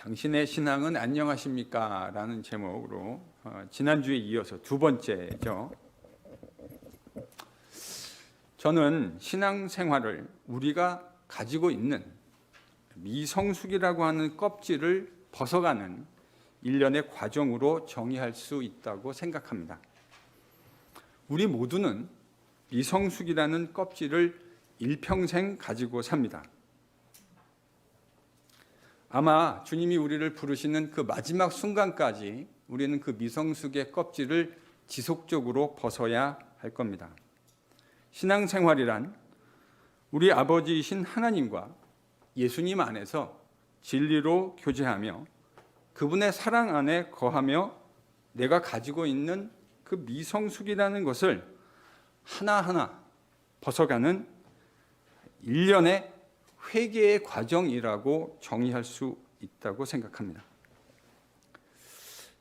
당신의 신앙은 안녕하십니까? 라는 제목으로 지난주에 이어서 두 번째죠. 저는 신앙생활을 우리가 가지고 있는 미성숙이라고 하는 껍질을 벗어가는 일련의 과정으로 정의할 수 있다고 생각합니다. 우리 모두는 미성숙이라는 껍질을 일평생 가지고 삽니다. 아마 주님이 우리를 부르시는 그 마지막 순간까지 우리는 그 미성숙의 껍질을 지속적으로 벗어야 할 겁니다. 신앙생활이란 우리 아버지이신 하나님과 예수님 안에서 진리로 교제하며 그분의 사랑 안에 거하며 내가 가지고 있는 그 미성숙이라는 것을 하나하나 벗어가는 일련의 회개의 과정이라고 정의할 수 있다고 생각합니다.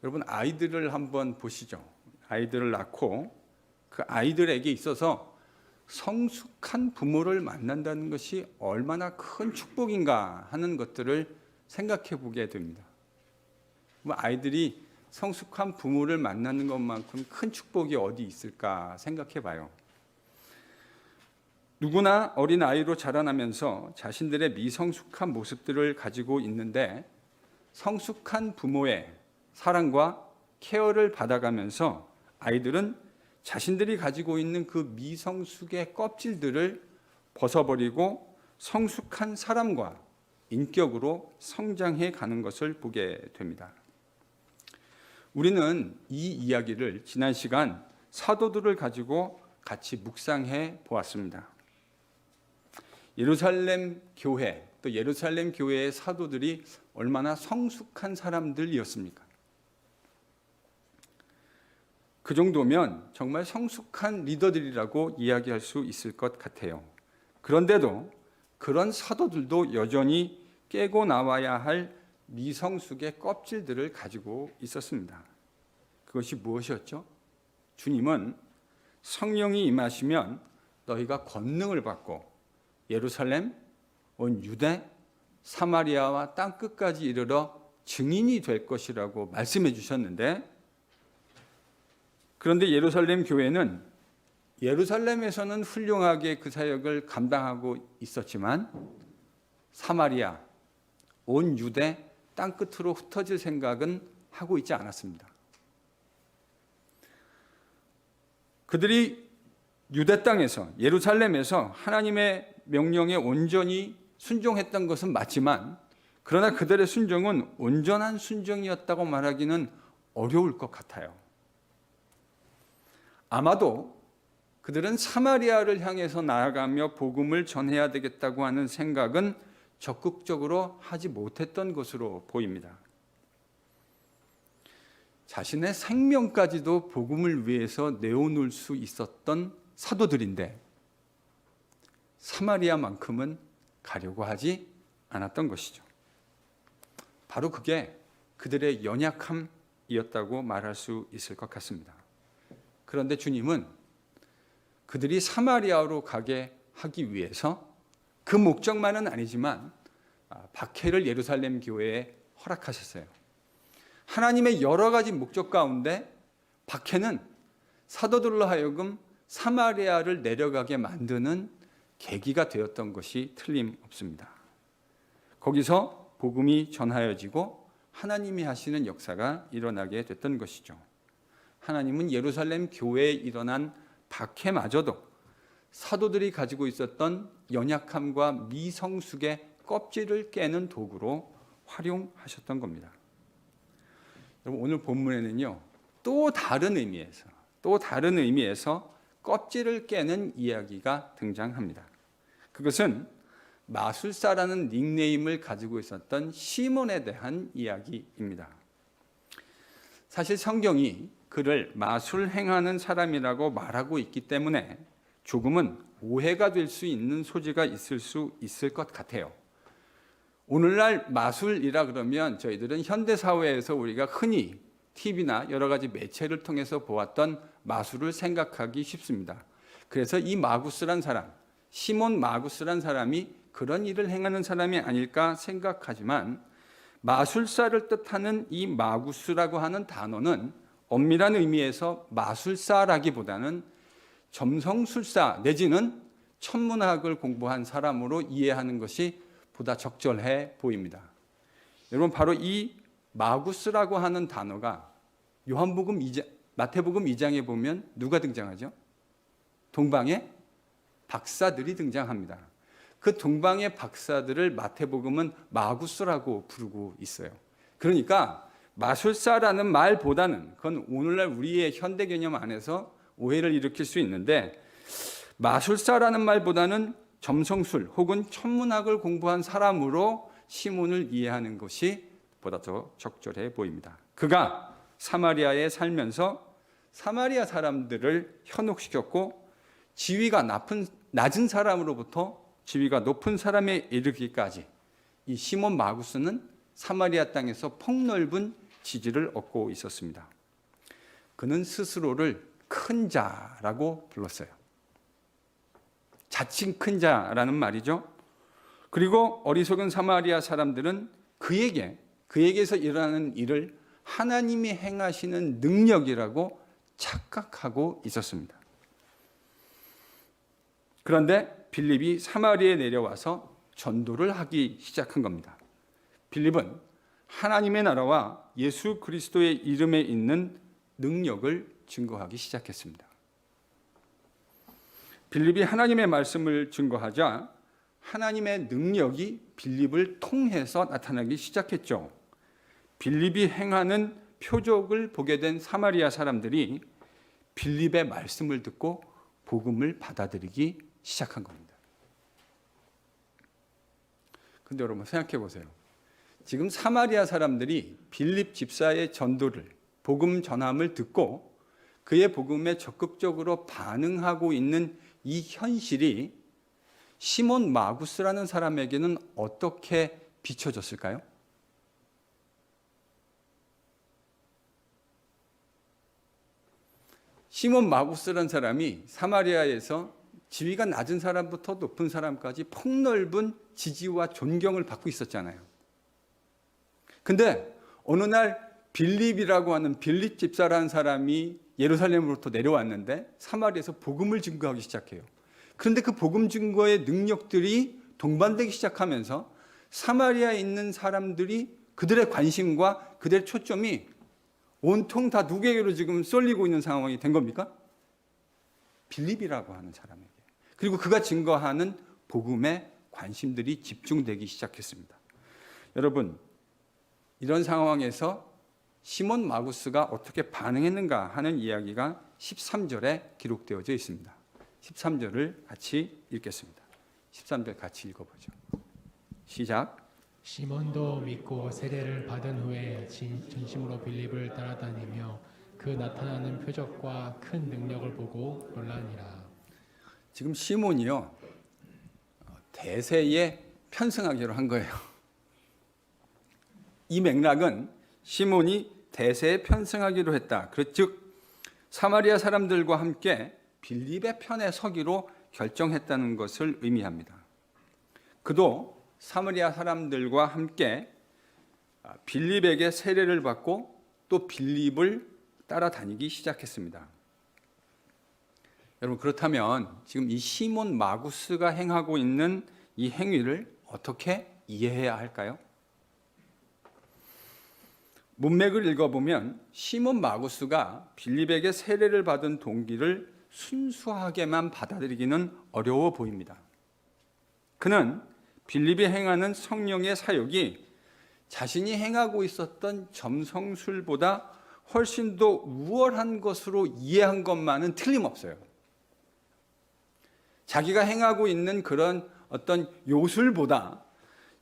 여러분, 아이들을 한번 보시죠. 아이들을 낳고 그 아이들에게 있어서 성숙한 부모를 만난다는 것이 얼마나 큰 축복인가 하는 것들을 생각해 보게 됩니다. 아이들이 성숙한 부모를 만나는 것만큼 큰 축복이 어디 있을까 생각해 봐요. 누구나 어린아이로 자라나면서 자신들의 미성숙한 모습들을 가지고 있는데 성숙한 부모의 사랑과 케어를 받아가면서 아이들은 자신들이 가지고 있는 그 미성숙의 껍질들을 벗어버리고 성숙한 사람과 인격으로 성장해 가는 것을 보게 됩니다. 우리는 이 이야기를 지난 시간 사도들을 가지고 같이 묵상해 보았습니다. 예루살렘 교회, 또 예루살렘 교회의 사도들이 얼마나 성숙한 사람들이었습니까? 그 정도면 정말 성숙한 리더들이라고 이야기할 수 있을 것 같아요. 그런데도 그런 사도들도 여전히 깨고 나와야 할 미성숙의 껍질들을 가지고 있었습니다. 그것이 무엇이었죠? 주님은 성령이 임하시면 너희가 권능을 받고 예루살렘, 온 유대, 사마리아와 땅끝까지 이르러 증인이 될 것이라고 말씀해 주셨는데, 그런데 예루살렘 교회는 예루살렘에서는 훌륭하게 그 사역을 감당하고 있었지만 사마리아, 온 유대, 땅끝으로 흩어질 생각은 하고 있지 않았습니다. 그들이 유대 땅에서, 예루살렘에서 하나님의 명령에 온전히 순종했던 것은 맞지만, 그러나 그들의 순종은 온전한 순종이었다고 말하기는 어려울 것 같아요. 아마도 그들은 사마리아를 향해서 나아가며 복음을 전해야 되겠다고 하는 생각은 적극적으로 하지 못했던 것으로 보입니다. 자신의 생명까지도 복음을 위해서 내어놓을 수 있었던 사도들인데 사마리아만큼은 가려고 하지 않았던 것이죠. 바로 그게 그들의 연약함이었다고 말할 수 있을 것 같습니다. 그런데 주님은 그들이 사마리아로 가게 하기 위해서 그 목적만은 아니지만 박해를 예루살렘 교회에 허락하셨어요. 하나님의 여러 가지 목적 가운데 박해는 사도들로 하여금 사마리아를 내려가게 만드는 계기가 되었던 것이 틀림없습니다. 거기서 복음이 전하여지고 하나님이 하시는 역사가 일어나게 됐던 것이죠. 하나님은 예루살렘 교회에 일어난 박해마저도 사도들이 가지고 있었던 연약함과 미성숙의 껍질을 깨는 도구로 활용하셨던 겁니다. 여러분, 오늘 본문에는요, 또 다른 의미에서 껍질을 깨는 이야기가 등장합니다. 그것은 마술사라는 닉네임을 가지고 있었던 시몬에 대한 이야기입니다. 사실 성경이 그를 마술 행하는 사람이라고 말하고 있기 때문에 조금은 오해가 될 수 있는 소지가 있을 수 있을 것 같아요. 오늘날 마술이라 그러면 저희들은 현대사회에서 우리가 흔히 TV나 여러 가지 매체를 통해서 보았던 마술을 생각하기 쉽습니다. 그래서 이 마구스란 사람, 시몬 마구스란 사람이 그런 일을 행하는 사람이 아닐까 생각하지만 마술사를 뜻하는 이 마구스라고 하는 단어는 엄밀한 의미에서 마술사라기보다는 점성술사 내지는 천문학을 공부한 사람으로 이해하는 것이 보다 적절해 보입니다. 여러분, 바로 이 마구스라고 하는 단어가 마태복음 2장에 보면 누가 등장하죠? 동방의 박사들이 등장합니다. 그 동방의 박사들을 마태복음은 마구스라고 부르고 있어요. 그러니까 마술사라는 말보다는, 그건 오늘날 우리의 현대 개념 안에서 오해를 일으킬 수 있는데, 마술사라는 말보다는 점성술 혹은 천문학을 공부한 사람으로 시몬을 이해하는 것이 보다 더 적절해 보입니다. 그가 사마리아에 살면서 사마리아 사람들을 현혹시켰고, 지위가 낮은 사람으로부터 지위가 높은 사람에 이르기까지 이 시몬 마구스는 사마리아 땅에서 폭넓은 지지를 얻고 있었습니다. 그는 스스로를 큰 자라고 불렀어요. 자칭 큰 자라는 말이죠. 그리고 어리석은 사마리아 사람들은 그에게서 일어나는 일을 하나님이 행하시는 능력이라고 착각하고 있었습니다. 그런데 빌립이 사마리아에 내려와서 전도를 하기 시작한 겁니다. 빌립은 하나님의 나라와 예수 그리스도의 이름에 있는 능력을 증거하기 시작했습니다. 빌립이 하나님의 말씀을 증거하자 하나님의 능력이 빌립을 통해서 나타나기 시작했죠. 빌립이 행하는 표적을 보게 된 사마리아 사람들이 빌립의 말씀을 듣고 복음을 받아들이기 시작한 겁니다. 근데 여러분 생각해 보세요. 지금 사마리아 사람들이 빌립 집사의 전도를, 복음 전함을 듣고 그의 복음에 적극적으로 반응하고 있는 이 현실이 시몬 마구스라는 사람에게는 어떻게 비춰졌을까요? 시몬 마구스라는 사람이 사마리아에서 지위가 낮은 사람부터 높은 사람까지 폭넓은 지지와 존경을 받고 있었잖아요. 근데 어느 날 빌립이라고 하는 빌립 집사라는 사람이 예루살렘으로부터 내려왔는데 사마리아에서 복음을 증거하기 시작해요. 그런데 그 복음 증거의 능력들이 동반되기 시작하면서 사마리아에 있는 사람들이 그들의 관심과 그들의 초점이 온통 다 누구에게로 지금 쏠리고 있는 상황이 된 겁니까? 빌립이라고 하는 사람에게. 그리고 그가 증거하는 복음에 관심들이 집중되기 시작했습니다. 여러분, 이런 상황에서 시몬 마구스가 어떻게 반응했는가 하는 이야기가 13절에 기록되어져 있습니다. 13절을 같이 읽겠습니다. 13절 같이 읽어보죠. 시작. 시몬도 믿고 세례를 받은 후에 진심으로 빌립을 따라다니며 그 나타나는 표적과 큰 능력을 보고 놀라니라. 지금 시몬이요, 대세에 편승하기로 한 거예요. 이 맥락은 시몬이 대세에 편승하기로 했다. 즉 사마리아 사람들과 함께 빌립의 편에 서기로 결정했다는 것을 의미합니다. 그도 사마리아 사람들과 함께 빌립에게 세례를 받고 또 빌립을 따라다니기 시작했습니다. 여러분, 그렇다면 지금 이 시몬 마구스가 행하고 있는 이 행위를 어떻게 이해해야 할까요? 문맥을 읽어보면 시몬 마구스가 빌립에게 세례를 받은 동기를 순수하게만 받아들이기는 어려워 보입니다. 그는 빌립이 행하는 성령의 사역이 자신이 행하고 있었던 점성술보다 훨씬 더 우월한 것으로 이해한 것만은 틀림없어요. 자기가 행하고 있는 그런 어떤 요술보다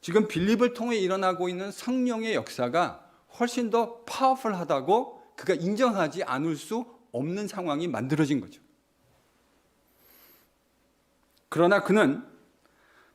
지금 빌립을 통해 일어나고 있는 성령의 역사가 훨씬 더 파워풀하다고 그가 인정하지 않을 수 없는 상황이 만들어진 거죠. 그러나 그는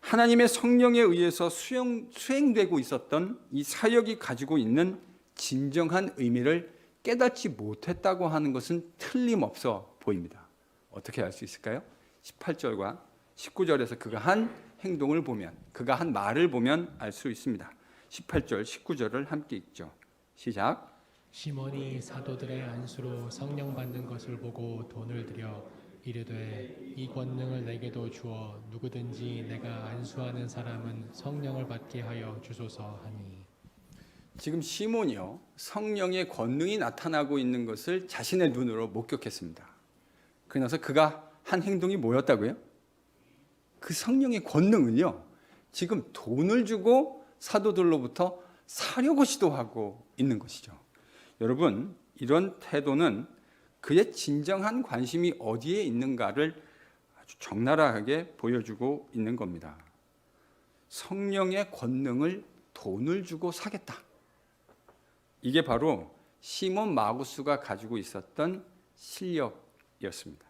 하나님의 성령에 의해서 수행되고 있었던 이 사역이 가지고 있는 진정한 의미를 깨닫지 못했다고 하는 것은 틀림없어 보입니다. 어떻게 알 수 있을까요? 18절과 19절에서 그가 한 행동을 보면, 그가 한 말을 보면 알 수 있습니다. 18절, 19절을 함께 읽죠. 시작. 시몬이 사도들의 안수로 성령 받는 것을 보고 돈을 들여 이르되 이 권능을 내게도 주어 누구든지 내가 안수하는 사람은 성령을 받게 하여 주소서 하니. 지금 시몬이요, 성령의 권능이 나타나고 있는 것을 자신의 눈으로 목격했습니다. 그러면서 그가 한 행동이 뭐였다고요? 그 성령의 권능은요, 지금 돈을 주고 사도들로부터 사려고 시도하고 있는 것이죠. 여러분, 이런 태도는 그의 진정한 관심이 어디에 있는가를 아주 적나라하게 보여주고 있는 겁니다. 성령의 권능을 돈을 주고 사겠다. 이게 바로 시몬 마구스가 가지고 있었던 실력이었습니다.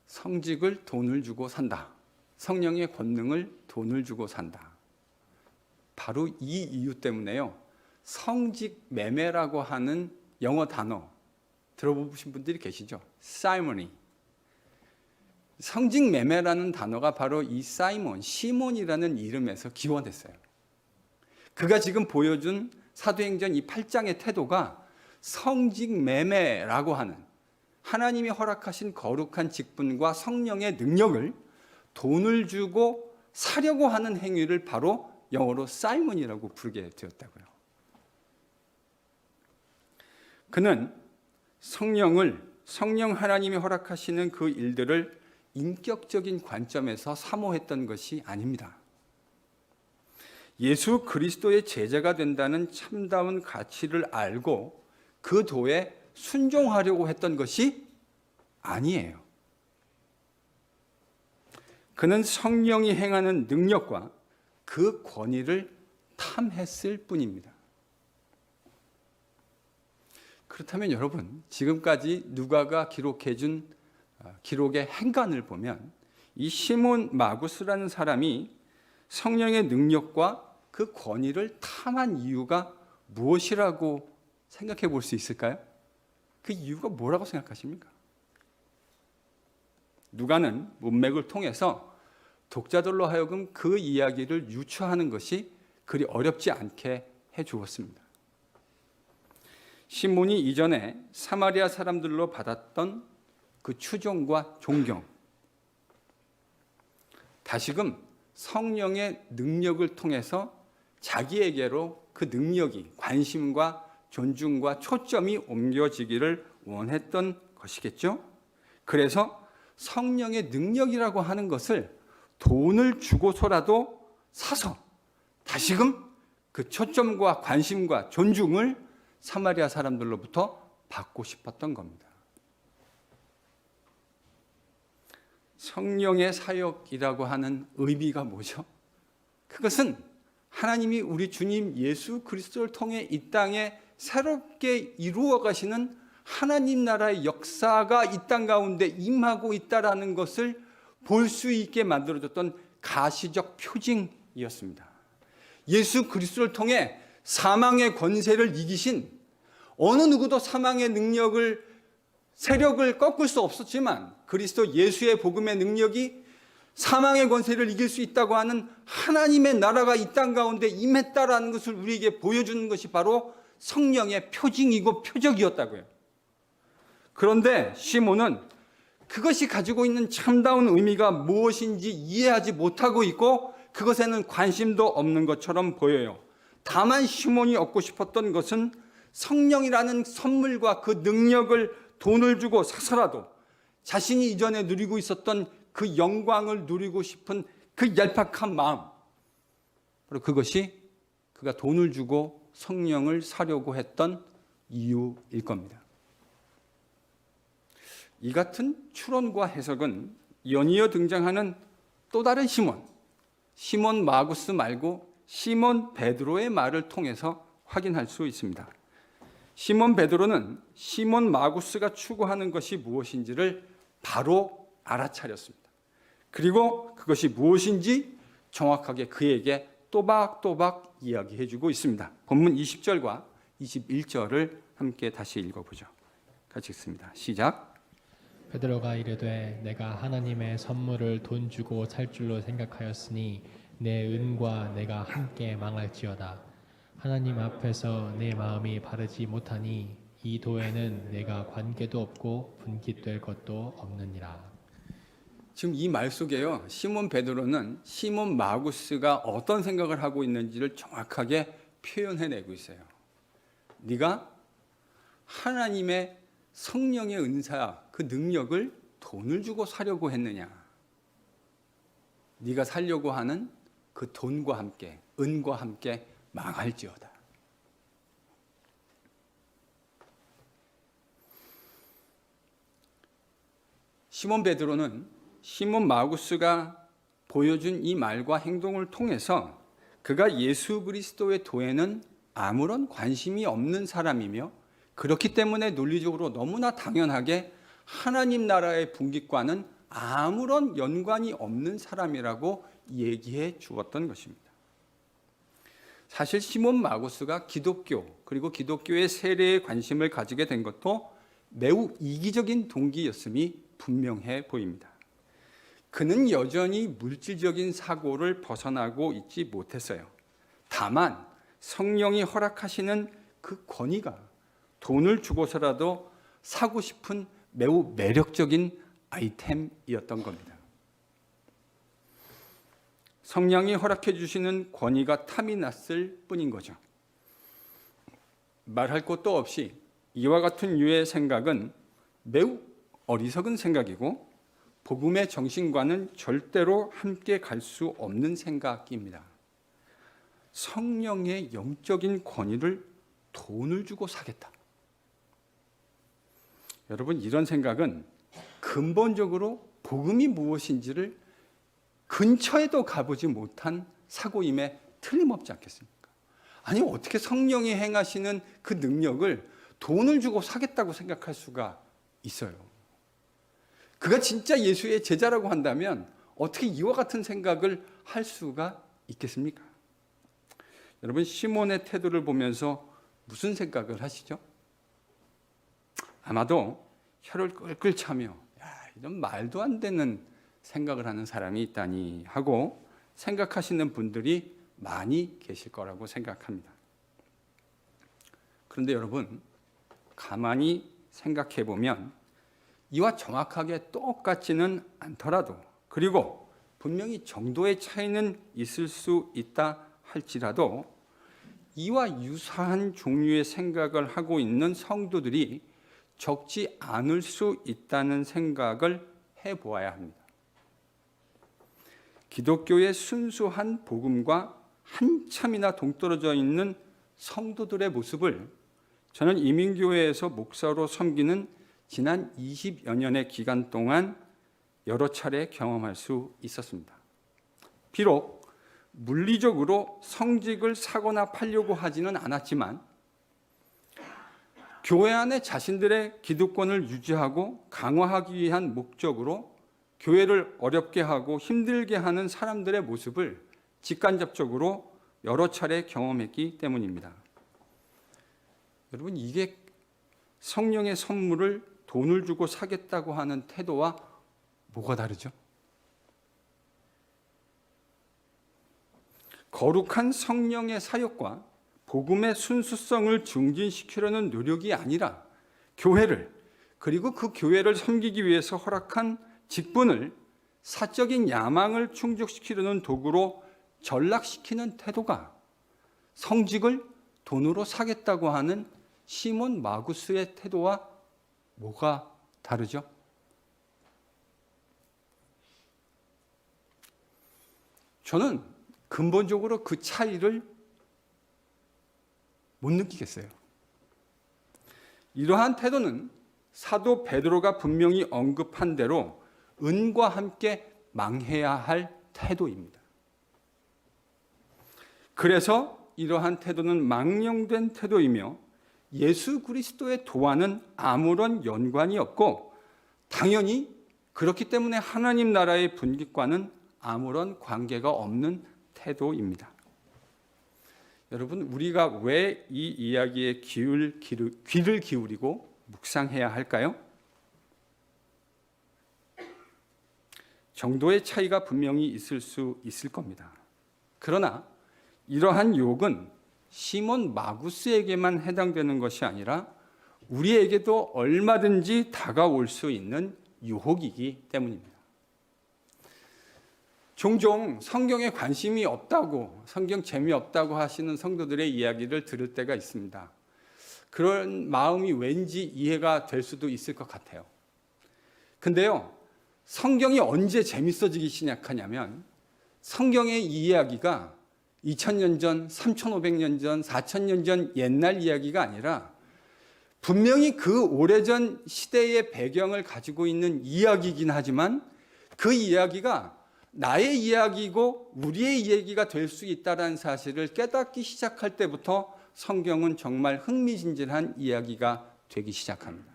성직을 돈을 주고 산다. 성령의 권능을 돈을 주고 산다. 바로 이 이유 때문에요, 성직 매매라고 하는 영어 단어 들어보신 분들이 계시죠? 사이머니. 성직 매매라는 단어가 바로 이 사이몬, 시몬이라는 이름에서 기원했어요. 그가 지금 보여준 사도행전 이 8장의 태도가 성직 매매라고 하는 하나님이 허락하신 거룩한 직분과 성령의 능력을 돈을 주고 사려고 하는 행위를 바로 영어로 사이몬이라고 부르게 되었다고요. 그는 성령 하나님이 허락하시는 그 일들을 인격적인 관점에서 사모했던 것이 아닙니다. 예수 그리스도의 제자가 된다는 참다운 가치를 알고 그 도에 순종하려고 했던 것이 아니에요. 그는 성령이 행하는 능력과 그 권위를 탐했을 뿐입니다. 그렇다면 여러분, 지금까지 누가가 기록해준 기록의 행간을 보면 이 시몬 마구스라는 사람이 성령의 능력과 그 권위를 탐한 이유가 무엇이라고 생각해 볼 수 있을까요? 그 이유가 뭐라고 생각하십니까? 누가는 문맥을 통해서 독자들로 하여금 그 이야기를 유추하는 것이 그리 어렵지 않게 해주었습니다. 시몬이 이전에 사마리아 사람들로 받았던 그 추종과 존경, 다시금 성령의 능력을 통해서 자기에게로 그 능력이 관심과 존중과 초점이 옮겨지기를 원했던 것이겠죠. 그래서 성령의 능력이라고 하는 것을 돈을 주고서라도 사서 다시금 그 초점과 관심과 존중을 사마리아 사람들로부터 받고 싶었던 겁니다. 성령의 사역이라고 하는 의미가 뭐죠? 그것은 하나님이 우리 주님 예수 그리스도를 통해 이 땅에 새롭게 이루어 가시는 하나님 나라의 역사가 이 땅 가운데 임하고 있다라는 것을 볼 수 있게 만들어졌던 가시적 표징이었습니다. 예수 그리스도를 통해 사망의 권세를 이기신 어느 누구도 사망의 능력을 세력을 꺾을 수 없었지만 그리스도 예수의 복음의 능력이 사망의 권세를 이길 수 있다고 하는 하나님의 나라가 이 땅 가운데 임했다라는 것을 우리에게 보여주는 것이 바로 성령의 표징이고 표적이었다고요. 그런데 시몬은 그것이 가지고 있는 참다운 의미가 무엇인지 이해하지 못하고 있고 그것에는 관심도 없는 것처럼 보여요. 다만 시몬이 얻고 싶었던 것은 성령이라는 선물과 그 능력을 돈을 주고 사서라도 자신이 이전에 누리고 있었던 그 영광을 누리고 싶은 그 얄팍한 마음, 바로 그것이 그가 돈을 주고 성령을 사려고 했던 이유일 겁니다. 이 같은 추론과 해석은 연이어 등장하는 또 다른 시몬 마구스 말고 시몬 베드로의 말을 통해서 확인할 수 있습니다. 시몬 베드로는 시몬 마구스가 추구하는 것이 무엇인지를 바로 알아차렸습니다. 그리고 그것이 무엇인지 정확하게 그에게 또박또박 이야기해주고 있습니다. 본문 20절과 21절을 함께 다시 읽어보죠. 같이 읽습니다. 시작. 베드로가 이르되 내가 하나님의 선물을 돈 주고 살 줄로 생각하였으니 내 은과 내가 함께 망할지어다. 하나님 앞에서 내 마음이 바르지 못하니 이 도에는 내가 관계도 없고 분깃될 것도 없느니라. 지금 이 말 속에요, 시몬 베드로는 시몬 마구스가 어떤 생각을 하고 있는지를 정확하게 표현해내고 있어요. 네가 하나님의 성령의 은사, 그 능력을 돈을 주고 사려고 했느냐? 네가 살려고 하는 그 돈과 함께, 은과 함께 망할지어다. 시몬 베드로는 시몬 마구스가 보여준 이 말과 행동을 통해서 그가 예수 그리스도의 도에는 아무런 관심이 없는 사람이며, 그렇기 때문에 논리적으로 너무나 당연하게 하나님 나라의 분깃과는 아무런 연관이 없는 사람이라고 얘기해 주었던 것입니다. 사실 시몬 마구스가 기독교, 그리고 기독교의 세례에 관심을 가지게 된 것도 매우 이기적인 동기였음이 분명해 보입니다. 그는 여전히 물질적인 사고를 벗어나고 있지 못했어요. 다만 성령이 허락하시는 그 권위가 돈을 주고서라도 사고 싶은 매우 매력적인 아이템이었던 겁니다. 성령이 허락해 주시는 권위가 탐이 났을 뿐인 거죠. 말할 것도 없이 이와 같은 유의 생각은 매우 어리석은 생각이고 복음의 정신과는 절대로 함께 갈 수 없는 생각입니다. 성령의 영적인 권위를 돈을 주고 사겠다. 여러분, 이런 생각은 근본적으로 복음이 무엇인지를 근처에도 가보지 못한 사고임에 틀림없지 않겠습니까? 아니, 어떻게 성령이 행하시는 그 능력을 돈을 주고 사겠다고 생각할 수가 있어요? 그가 진짜 예수의 제자라고 한다면 어떻게 이와 같은 생각을 할 수가 있겠습니까? 여러분, 시몬의 태도를 보면서 무슨 생각을 하시죠? 아마도 혀를 끌끌 차며 이런 말도 안 되는 생각을 하는 사람이 있다니 하고 생각하시는 분들이 많이 계실 거라고 생각합니다. 그런데 여러분, 가만히 생각해 보면 이와 정확하게 똑같지는 않더라도, 그리고 분명히 정도의 차이는 있을 수 있다 할지라도 이와 유사한 종류의 생각을 하고 있는 성도들이 적지 않을 수 있다는 생각을 해보아야 합니다. 기독교의 순수한 복음과 한참이나 동떨어져 있는 성도들의 모습을 저는 이민교회에서 목사로 섬기는 지난 20여 년의 기간 동안 여러 차례 경험할 수 있었습니다. 비록 물리적으로 성직을 사거나 팔려고 하지는 않았지만 교회 안에 자신들의 기득권을 유지하고 강화하기 위한 목적으로 교회를 어렵게 하고 힘들게 하는 사람들의 모습을 직간접적으로 여러 차례 경험했기 때문입니다. 여러분, 이게 성령의 선물을 돈을 주고 사겠다고 하는 태도와 뭐가 다르죠? 거룩한 성령의 사역과 복음의 순수성을 증진시키려는 노력이 아니라 교회를, 그리고 그 교회를 섬기기 위해서 허락한 직분을 사적인 야망을 충족시키려는 도구로 전락시키는 태도가 성직을 돈으로 사겠다고 하는 시몬 마구스의 태도와 뭐가 다르죠? 저는 근본적으로 그 차이를 못 느끼겠어요. 이러한 태도는 사도 베드로가 분명히 언급한 대로 은과 함께 망해야 할 태도입니다. 그래서 이러한 태도는 망령된 태도이며 예수 그리스도의 도와는 아무런 연관이 없고, 당연히 그렇기 때문에 하나님 나라의 분깃과는 아무런 관계가 없는 태도입니다. 여러분, 우리가 왜 이 이야기에 귀를 기울이고 묵상해야 할까요? 정도의 차이가 분명히 있을 수 있을 겁니다. 그러나 이러한 유혹은 시몬 마구스에게만 해당되는 것이 아니라 우리에게도 얼마든지 다가올 수 있는 유혹이기 때문입니다. 종종 성경에 관심이 없다고, 성경 재미없다고 하시는 성도들의 이야기를 들을 때가 있습니다. 그런 마음이 왠지 이해가 될 수도 있을 것 같아요. 근데요, 성경이 언제 재밌어지기 시작하냐면 성경의 이야기가 2000년 전, 3500년 전, 4000년 전 옛날 이야기가 아니라 분명히 그 오래전 시대의 배경을 가지고 있는 이야기이긴 하지만 그 이야기가 나의 이야기고 우리의 이야기가 될 수 있다는 사실을 깨닫기 시작할 때부터 성경은 정말 흥미진진한 이야기가 되기 시작합니다.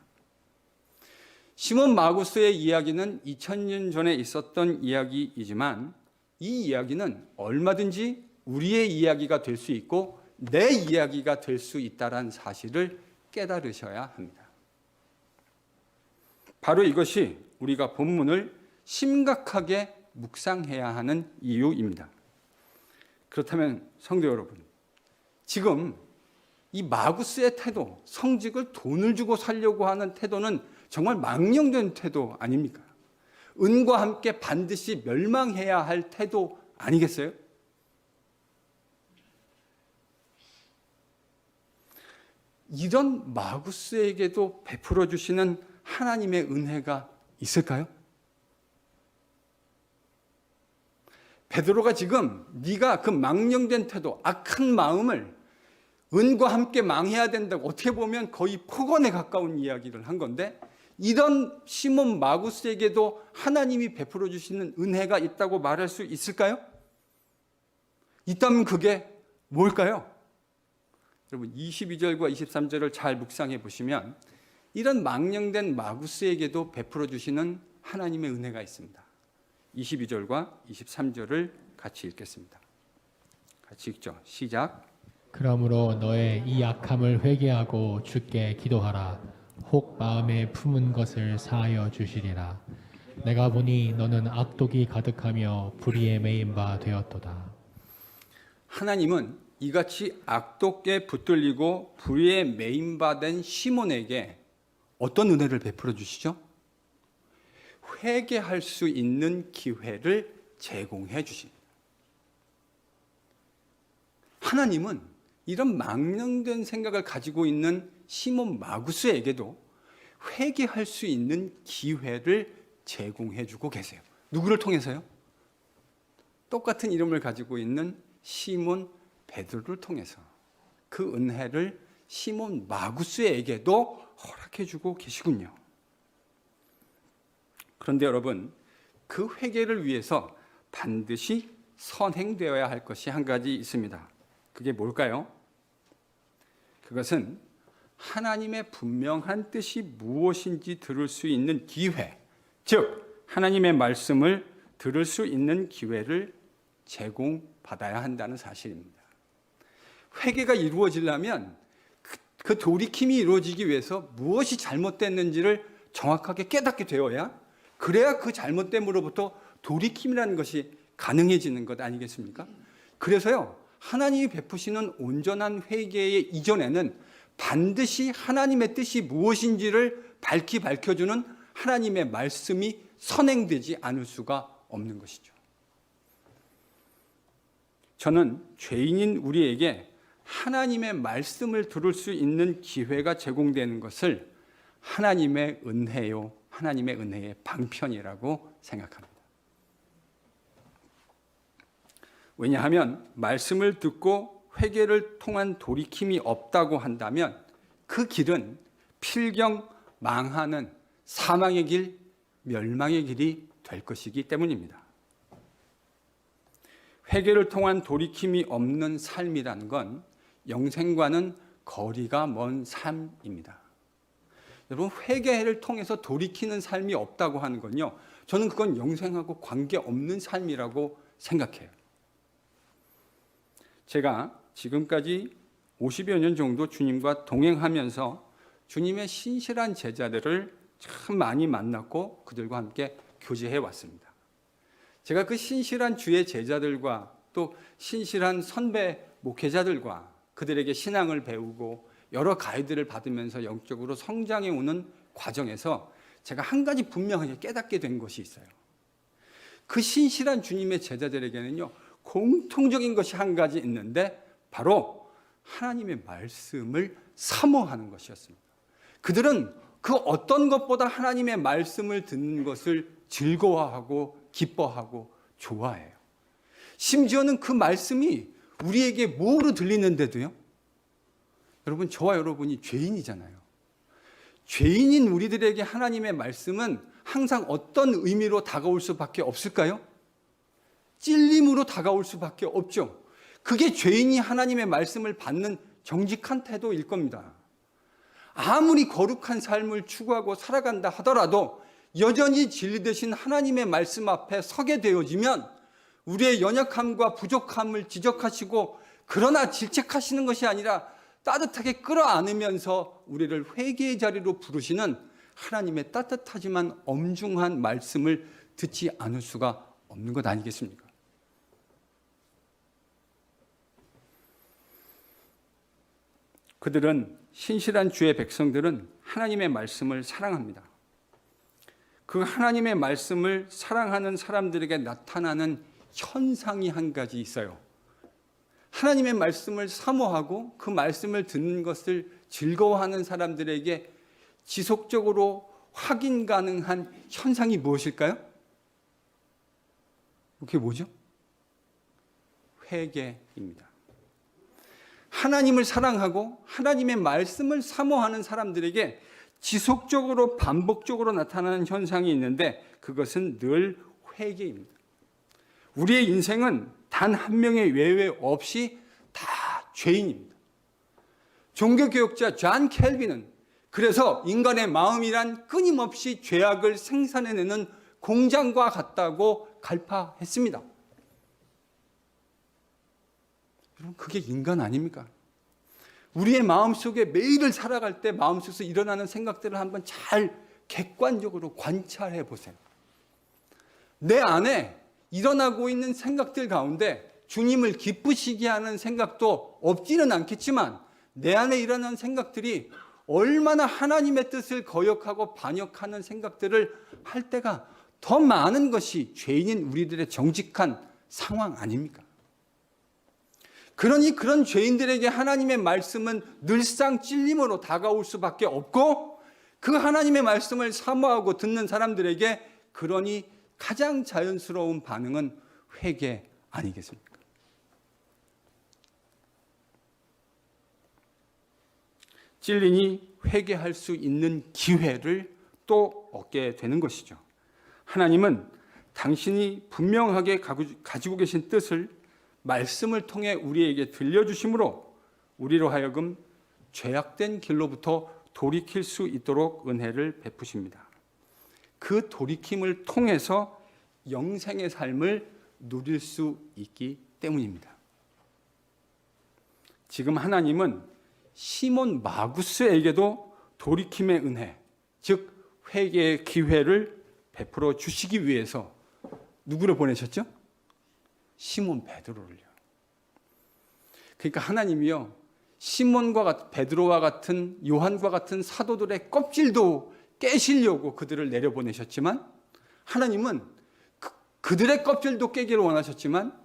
시몬 마구스의 이야기는 2000년 전에 있었던 이야기이지만 이 이야기는 얼마든지 우리의 이야기가 될 수 있고 내 이야기가 될 수 있다는 사실을 깨달으셔야 합니다. 바로 이것이 우리가 본문을 심각하게 묵상해야 하는 이유입니다. 그렇다면 성도 여러분, 지금 이 마구스의 태도, 성직을 돈을 주고 살려고 하는 태도는 정말 망령된 태도 아닙니까? 은과 함께 반드시 멸망해야 할 태도 아니겠어요? 이런 마구스에게도 베풀어 주시는 하나님의 은혜가 있을까요? 베드로가 지금 네가 그 망령된 태도, 악한 마음을 은과 함께 망해야 된다고 어떻게 보면 거의 폭언에 가까운 이야기를 한 건데 이런 시몬 마구스에게도 하나님이 베풀어 주시는 은혜가 있다고 말할 수 있을까요? 있다면 그게 뭘까요? 여러분 22절과 23절을 잘 묵상해 보시면 이런 망령된 마구스에게도 베풀어 주시는 하나님의 은혜가 있습니다. 22절과 23절을 같이 읽겠습니다. 같이 읽죠. 시작. 그러므로 너의 이 악함을 회개하고 주께 기도하라. 혹 마음에 품은 것을 사하여 주시리라. 내가 보니 너는 악독이 가득하며 불의에 매인 바 되었도다. 하나님은 이같이 악독에 붙들리고 불의에 매인 바 된 시몬에게 어떤 은혜를 베풀어 주시죠? 회개할 수 있는 기회를 제공해 주십니다. 하나님은 이런 망령된 생각을 가지고 있는 시몬 마구스에게도 회개할 수 있는 기회를 제공해 주고 계세요. 누구를 통해서요? 똑같은 이름을 가지고 있는 시몬 베드로를 통해서 그 은혜를 시몬 마구스에게도 허락해 주고 계시군요. 그런데 여러분, 그 회개를 위해서 반드시 선행되어야 할 것이 한 가지 있습니다. 그게 뭘까요? 그것은 하나님의 분명한 뜻이 무엇인지 들을 수 있는 기회, 즉 하나님의 말씀을 들을 수 있는 기회를 제공받아야 한다는 사실입니다. 회개가 이루어지려면 그 돌이킴이 이루어지기 위해서 무엇이 잘못됐는지를 정확하게 깨닫게 되어야 그래야 그 잘못됨으로부터 돌이킴이라는 것이 가능해지는 것 아니겠습니까? 그래서요, 하나님이 베푸시는 온전한 회개의 이전에는 반드시 하나님의 뜻이 무엇인지를 밝혀주는 하나님의 말씀이 선행되지 않을 수가 없는 것이죠. 저는 죄인인 우리에게 하나님의 말씀을 들을 수 있는 기회가 제공되는 것을 하나님의 은혜요, 하나님의 은혜의 방편이라고 생각합니다. 왜냐하면 말씀을 듣고 회개를 통한 돌이킴이 없다고 한다면 그 길은 필경 망하는 사망의 길, 멸망의 길이 될 것이기 때문입니다. 회개를 통한 돌이킴이 없는 삶이라는 건 영생과는 거리가 먼 삶입니다. 여러분, 회개를 통해서 돌이키는 삶이 없다고 하는 건요, 저는 그건 영생하고 관계없는 삶이라고 생각해요. 제가 지금까지 50여 년 정도 주님과 동행하면서 주님의 신실한 제자들을 참 많이 만났고 그들과 함께 교제해 왔습니다. 제가 그 신실한 주의 제자들과 또 신실한 선배 목회자들과 그들에게 신앙을 배우고 여러 가이드를 받으면서 영적으로 성장해 오는 과정에서 제가 한 가지 분명하게 깨닫게 된 것이 있어요. 그 신실한 주님의 제자들에게는요, 공통적인 것이 한 가지 있는데 바로 하나님의 말씀을 사모하는 것이었습니다. 그들은 그 어떤 것보다 하나님의 말씀을 듣는 것을 즐거워하고 기뻐하고 좋아해요. 심지어는 그 말씀이 우리에게 뭐로 들리는데도요, 여러분, 저와 여러분이 죄인이잖아요. 죄인인 우리들에게 하나님의 말씀은 항상 어떤 의미로 다가올 수밖에 없을까요? 찔림으로 다가올 수밖에 없죠. 그게 죄인이 하나님의 말씀을 받는 정직한 태도일 겁니다. 아무리 거룩한 삶을 추구하고 살아간다 하더라도 여전히 진리 되신 하나님의 말씀 앞에 서게 되어지면 우리의 연약함과 부족함을 지적하시고, 그러나 질책하시는 것이 아니라 따뜻하게 끌어안으면서 우리를 회개의 자리로 부르시는 하나님의 따뜻하지만 엄중한 말씀을 듣지 않을 수가 없는 것 아니겠습니까? 그들은, 신실한 주의 백성들은 하나님의 말씀을 사랑합니다. 그 하나님의 말씀을 사랑하는 사람들에게 나타나는 현상이 한 가지 있어요. 하나님의 말씀을 사모하고 그 말씀을 듣는 것을 즐거워하는 사람들에게 지속적으로 확인 가능한 현상이 무엇일까요? 그게 뭐죠? 회개입니다. 하나님을 사랑하고 하나님의 말씀을 사모하는 사람들에게 지속적으로 반복적으로 나타나는 현상이 있는데 그것은 늘 회개입니다. 우리의 인생은 단 한 명의 예외 없이 다 죄인입니다. 종교개혁자 존 켈빈은 그래서 인간의 마음이란 끊임없이 죄악을 생산해내는 공장과 같다고 갈파했습니다. 여러분, 그게 인간 아닙니까? 우리의 마음속에 매일을 살아갈 때 마음속에서 일어나는 생각들을 한번 잘 객관적으로 관찰해 보세요. 내 안에 일어나고 있는 생각들 가운데 주님을 기쁘시게 하는 생각도 없지는 않겠지만 내 안에 일어나는 생각들이 얼마나 하나님의 뜻을 거역하고 반역하는 생각들을 할 때가 더 많은 것이 죄인인 우리들의 정직한 상황 아닙니까? 그러니 그런 죄인들에게 하나님의 말씀은 늘상 찔림으로 다가올 수밖에 없고, 그 하나님의 말씀을 사모하고 듣는 사람들에게 그러니 가장 자연스러운 반응은 회개 아니겠습니까? 찔리니 회개할 수 있는 기회를 또 얻게 되는 것이죠. 하나님은 당신이 분명하게 가지고 계신 뜻을 말씀을 통해 우리에게 들려주심으로 우리로 하여금 죄악된 길로부터 돌이킬 수 있도록 은혜를 베푸십니다. 그 돌이킴을 통해서 영생의 삶을 누릴 수 있기 때문입니다. 지금 하나님은 시몬 마구스에게도 돌이킴의 은혜, 즉 회개의 기회를 베풀어 주시기 위해서 누구를 보내셨죠? 시몬 베드로를요. 그러니까 하나님이요, 시몬과 베드로와 같은, 요한과 같은 사도들의 껍질도 깨시려고 그들을 내려보내셨지만, 하나님은 그들의 껍질도 깨기를 원하셨지만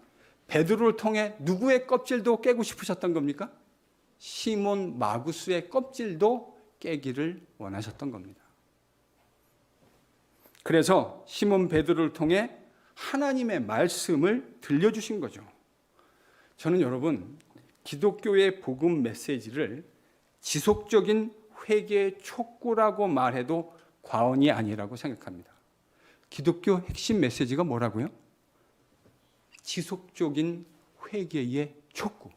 베드로를 통해 누구의 껍질도 깨고 싶으셨던 겁니까? 시몬 마구스의 껍질도 깨기를 원하셨던 겁니다. 그래서 시몬 베드로를 통해 하나님의 말씀을 들려주신 거죠. 저는 여러분, 기독교의 복음 메시지를 지속적인 회개의 촉구라고 말해도 과언이 아니라고 생각합니다. 기독교 핵심 메시지가 뭐라고요? 지속적인 회개의 촉구.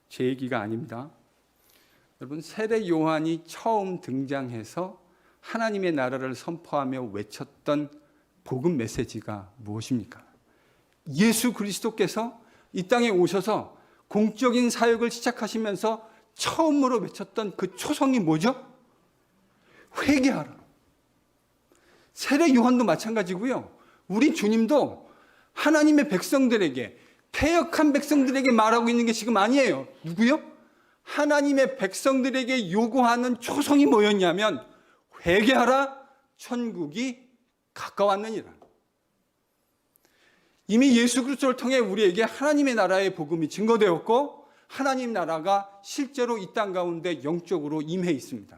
제 얘기가 아닙니다. 여러분, 세례 요한이 처음 등장해서 하나님의 나라를 선포하며 외쳤던 복음 메시지가 무엇입니까? 예수 그리스도께서 이 땅에 오셔서 공적인 사역을 시작하시면서 처음으로 외쳤던 그 초성이 뭐죠? 회개하라. 세례 요한도 마찬가지고요. 우리 주님도 하나님의 백성들에게, 패역한 백성들에게 말하고 있는 게 지금 아니에요. 누구요? 하나님의 백성들에게 요구하는 초성이 뭐였냐면 회개하라, 천국이 가까웠느니라. 이미 예수 그리스도를 통해 우리에게 하나님의 나라의 복음이 증거되었고 하나님 나라가 실제로 이 땅 가운데 영적으로 임해 있습니다.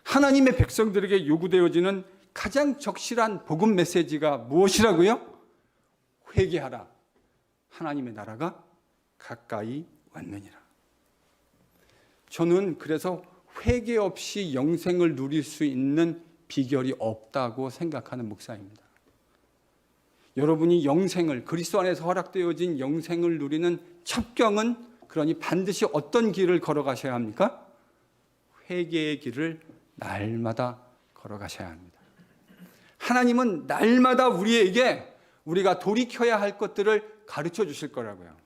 하나님의 백성들에게 요구되어지는 가장 적실한 복음 메시지가 무엇이라고요? 회개하라. 하나님의 나라가 가까이 왔느니라. 저는 그래서 회개 없이 영생을 누릴 수 있는 비결이 없다고 생각하는 목사입니다. 여러분이 영생을, 그리스도 안에서 허락되어진 영생을 누리는 첩경은 그러니 반드시 어떤 길을 걸어가셔야 합니까? 회개의 길을 날마다 걸어가셔야 합니다. 하나님은 날마다 우리에게 우리가 돌이켜야 할 것들을 가르쳐 주실 거라고요.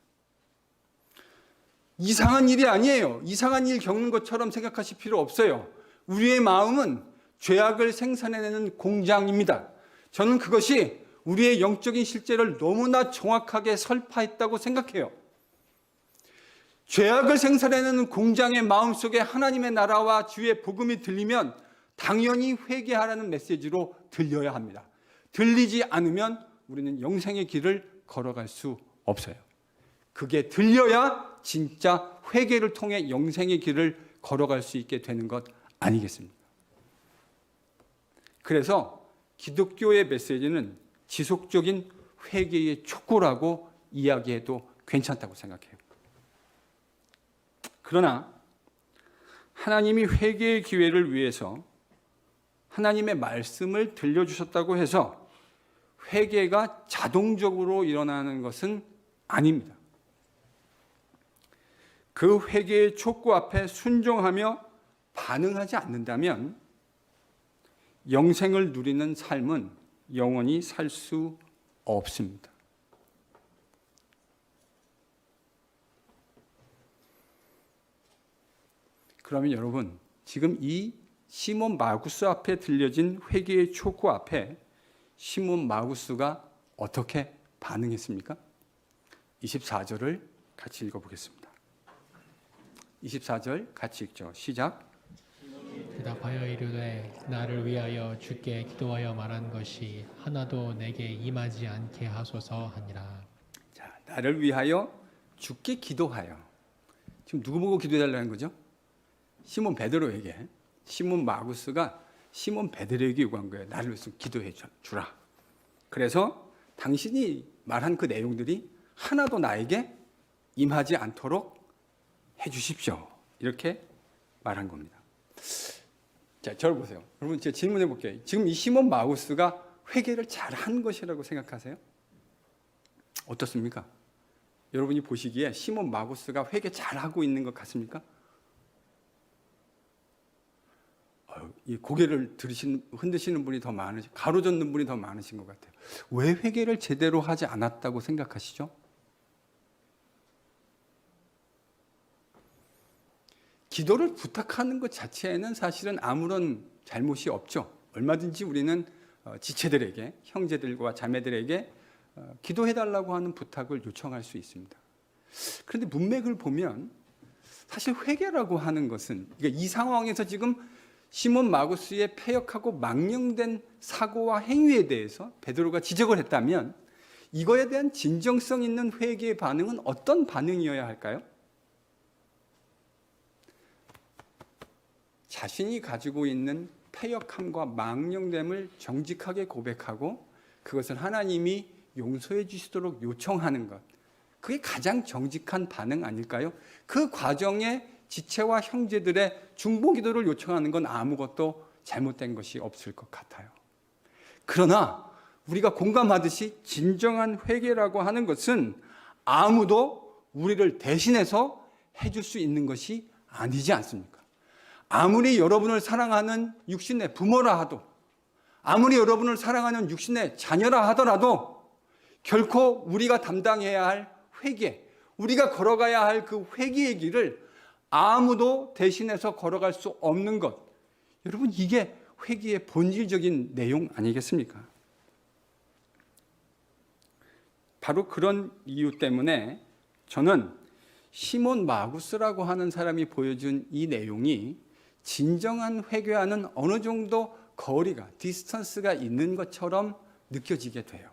이상한 일이 아니에요. 이상한 일 겪는 것처럼 생각하실 필요 없어요. 우리의 마음은 죄악을 생산해내는 공장입니다. 저는 그것이 우리의 영적인 실제를 너무나 정확하게 설파했다고 생각해요. 죄악을 생산해내는 공장의 마음속에 하나님의 나라와 주의 복음이 들리면 당연히 회개하라는 메시지로 들려야 합니다. 들리지 않으면 우리는 영생의 길을 걸어갈 수 없어요. 그게 들려야 진짜 회개를 통해 영생의 길을 걸어갈 수 있게 되는 것 아니겠습니까? 그래서 기독교의 메시지는 지속적인 회개의 촉구라고 이야기해도 괜찮다고 생각해요. 그러나 하나님이 회개의 기회를 위해서 하나님의 말씀을 들려주셨다고 해서 회개가 자동적으로 일어나는 것은 아닙니다. 그 회개의 촉구 앞에 순종하며 반응하지 않는다면 영생을 누리는 삶은 영원히 살 수 없습니다. 그러면 여러분, 지금 이 시몬 마구스 앞에 들려진 회개의 촉구 앞에 시몬 마구스가 어떻게 반응했습니까? 24절을 같이 읽어보겠습니다. 24절 같이 읽죠. 시작. 대답하여 이르되 나를 위하여 주께 기도하여 말한 것이 하나도 내게 임하지 않게 하소서 하니라. 자, 나를 위하여 주께 기도하여. 지금 누구 보고 기도해달라는 거죠? 시몬 베드로에게. 시몬 마구스가 시몬 베드로에게 요구한 거예요. 나를 위해서 기도해 주라. 그래서 당신이 말한 그 내용들이 하나도 나에게 임하지 않도록 해 주십시오. 이렇게 말한 겁니다. 자, 저를 보세요. 여러분, 제가 질문해 볼게요. 지금 이 시몬 마구스가 회개를 잘한 것이라고 생각하세요? 어떻습니까? 여러분이 보시기에 시몬 마구스가 회개 잘하고 있는 것 같습니까? 이 고개를 흔드시는 분이 더 많으시고 가로젓는 분이 더 많으신 것 같아요. 왜 회개를 제대로 하지 않았다고 생각하시죠? 기도를 부탁하는 것 자체에는 사실은 아무런 잘못이 없죠. 얼마든지 우리는 지체들에게, 형제들과 자매들에게 기도해달라고 하는 부탁을 요청할 수 있습니다. 그런데 문맥을 보면 사실 회개라고 하는 것은 이 상황에서 지금 시몬 마구스의 패역하고 망령된 사고와 행위에 대해서 베드로가 지적을 했다면 이거에 대한 진정성 있는 회개의 반응은 어떤 반응이어야 할까요? 자신이 가지고 있는 패역함과 망령됨을 정직하게 고백하고 그것을 하나님이 용서해 주시도록 요청하는 것, 그게 가장 정직한 반응 아닐까요? 그 과정에 지체와 형제들의 중보기도를 요청하는 건 아무것도 잘못된 것이 없을 것 같아요. 그러나 우리가 공감하듯이 진정한 회개라고 하는 것은 아무도 우리를 대신해서 해줄 수 있는 것이 아니지 않습니까? 아무리 여러분을 사랑하는 육신의 부모라 하도, 아무리 여러분을 사랑하는 육신의 자녀라 하더라도 결코 우리가 담당해야 할 회개, 우리가 걸어가야 할 그 회개의 길을 아무도 대신해서 걸어갈 수 없는 것. 여러분, 이게 회개의 본질적인 내용 아니겠습니까? 바로 그런 이유 때문에 저는 시몬 마구스라고 하는 사람이 보여준 이 내용이 진정한 회개와는 어느 정도 거리가, 디스턴스가 있는 것처럼 느껴지게 돼요.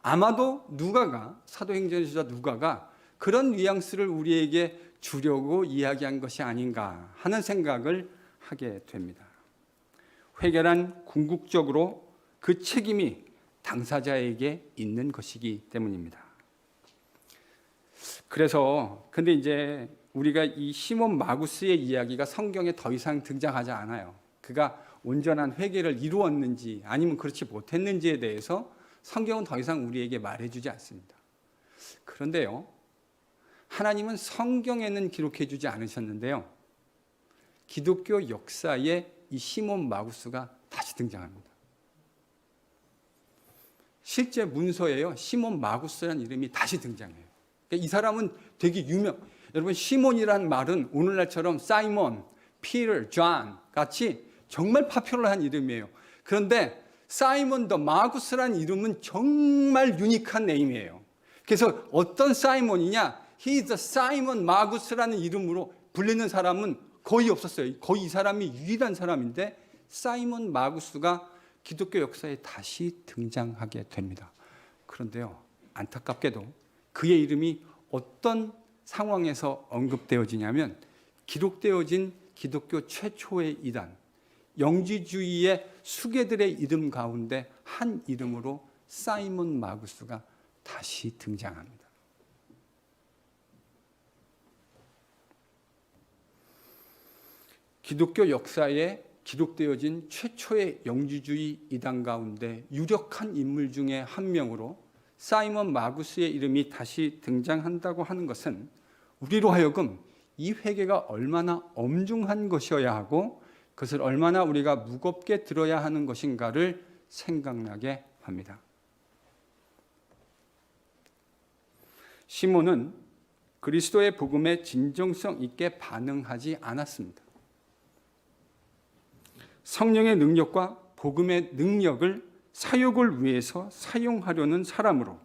아마도 누가가, 사도행전의 저자 누가가 그런 뉘앙스를 우리에게 주려고 이야기한 것이 아닌가 하는 생각을 하게 됩니다. 회개란 궁극적으로 그 책임이 당사자에게 있는 것이기 때문입니다. 근데 이제 우리가 이 시몬 마구스의 이야기가 성경에 더 이상 등장하지 않아요. 그가 온전한 회개를 이루었는지 아니면 그렇지 못했는지에 대해서 성경은 더 이상 우리에게 말해주지 않습니다. 그런데요, 하나님은 성경에는 기록해주지 않으셨는데요, 기독교 역사에 이 시몬 마구스가 다시 등장합니다. 실제 문서에요, 시몬 마구스라는 이름이 다시 등장해요. 그러니까 이 사람은 되게 여러분, 시몬이라는 말은 오늘날처럼 사이먼, 피터, 존 같이 정말 파퓰러한 이름이에요. 그런데 사이먼 더 마구스라는 이름은 정말 유니크한 네임이에요. 그래서 어떤 사이먼이냐, He is the Simon 마구스라는 이름으로 불리는 사람은 거의 없었어요. 거의 이 사람이 유일한 사람인데 사이먼 마구스가 기독교 역사에 다시 등장하게 됩니다. 그런데요, 안타깝게도 그의 이름이 어떤 상황에서 언급되어지냐면 기록되어진 기독교 최초의 이단, 영지주의의 수괴들의 이름 가운데 한 이름으로 사이먼 마구스가 다시 등장합니다. 기독교 역사에 기록되어진 최초의 영지주의 이단 가운데 유력한 인물 중에 한 명으로 사이먼 마구스의 이름이 다시 등장한다고 하는 것은 우리로 하여금 이 회개가 얼마나 엄중한 것이어야 하고 그것을 얼마나 우리가 무겁게 들어야 하는 것인가를 생각나게 합니다. 시몬은 그리스도의 복음에 진정성 있게 반응하지 않았습니다. 성령의 능력과 복음의 능력을 사역을 위해서 사용하려는 사람으로,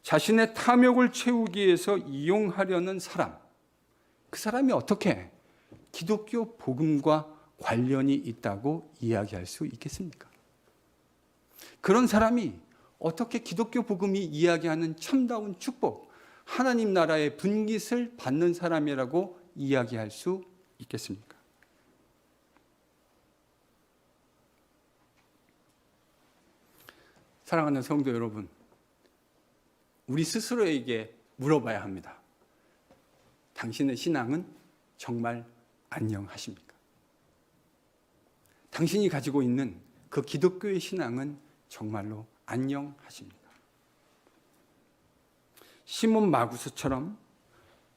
자신의 탐욕을 채우기 위해서 이용하려는 사람, 그 사람이 어떻게 기독교 복음과 관련이 있다고 이야기할 수 있겠습니까? 그런 사람이 어떻게 기독교 복음이 이야기하는 참다운 축복, 하나님 나라의 분깃을 받는 사람이라고 이야기할 수 있겠습니까? 사랑하는 성도 여러분, 우리 스스로에게 물어봐야 합니다. 당신의 신앙은 정말 안녕하십니까? 당신이 가지고 있는 그 기독교의 신앙은 정말로 안녕하십니까? 시몬 마구스처럼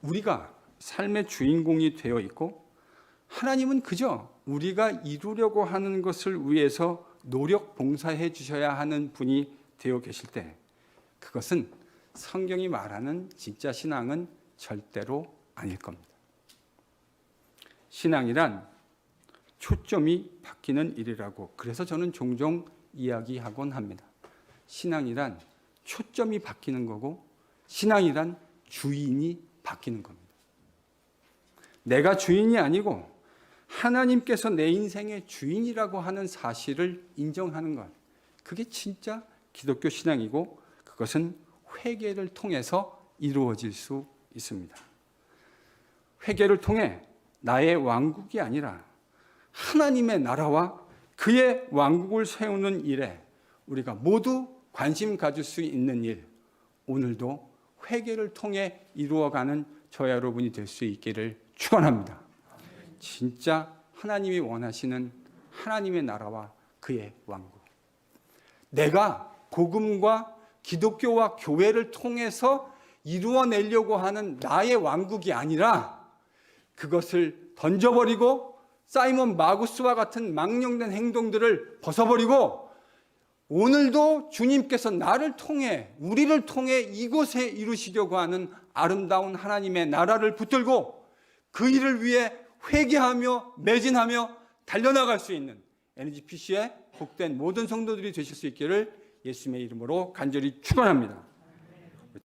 우리가 삶의 주인공이 되어 있고 하나님은 그저 우리가 이루려고 하는 것을 위해서 노력 봉사해 주셔야 하는 분이 되어 계실 때 그것은 성경이 말하는 진짜 신앙은 절대로 아닐 겁니다. 신앙이란 초점이 바뀌는 일이라고 그래서 저는 종종 이야기하곤 합니다. 신앙이란 초점이 바뀌는 거고 신앙이란 주인이 바뀌는 겁니다. 내가 주인이 아니고 하나님께서 내 인생의 주인이라고 하는 사실을 인정하는 것, 그게 진짜 기독교 신앙이고 그것은 회개를 통해서 이루어질 수 있습니다. 회개를 통해 나의 왕국이 아니라 하나님의 나라와 그의 왕국을 세우는 일에 우리가 모두 관심 가질 수 있는 일, 오늘도 회개를 통해 이루어가는 저와 여러분이 될 수 있기를 축원합니다. 진짜 하나님이 원하시는 하나님의 나라와 그의 왕국, 내가 복음과 기독교와 교회를 통해서 이루어내려고 하는 나의 왕국이 아니라 그것을 던져버리고 사이먼 마구스와 같은 망령된 행동들을 벗어버리고 오늘도 주님께서 나를 통해 우리를 통해 이곳에 이루시려고 하는 아름다운 하나님의 나라를 붙들고 그 일을 위해 회개하며 매진하며 달려나갈 수 있는 NGPC의 복된 모든 성도들이 되실 수 있기를 예수님의 이름으로 간절히 축원합니다.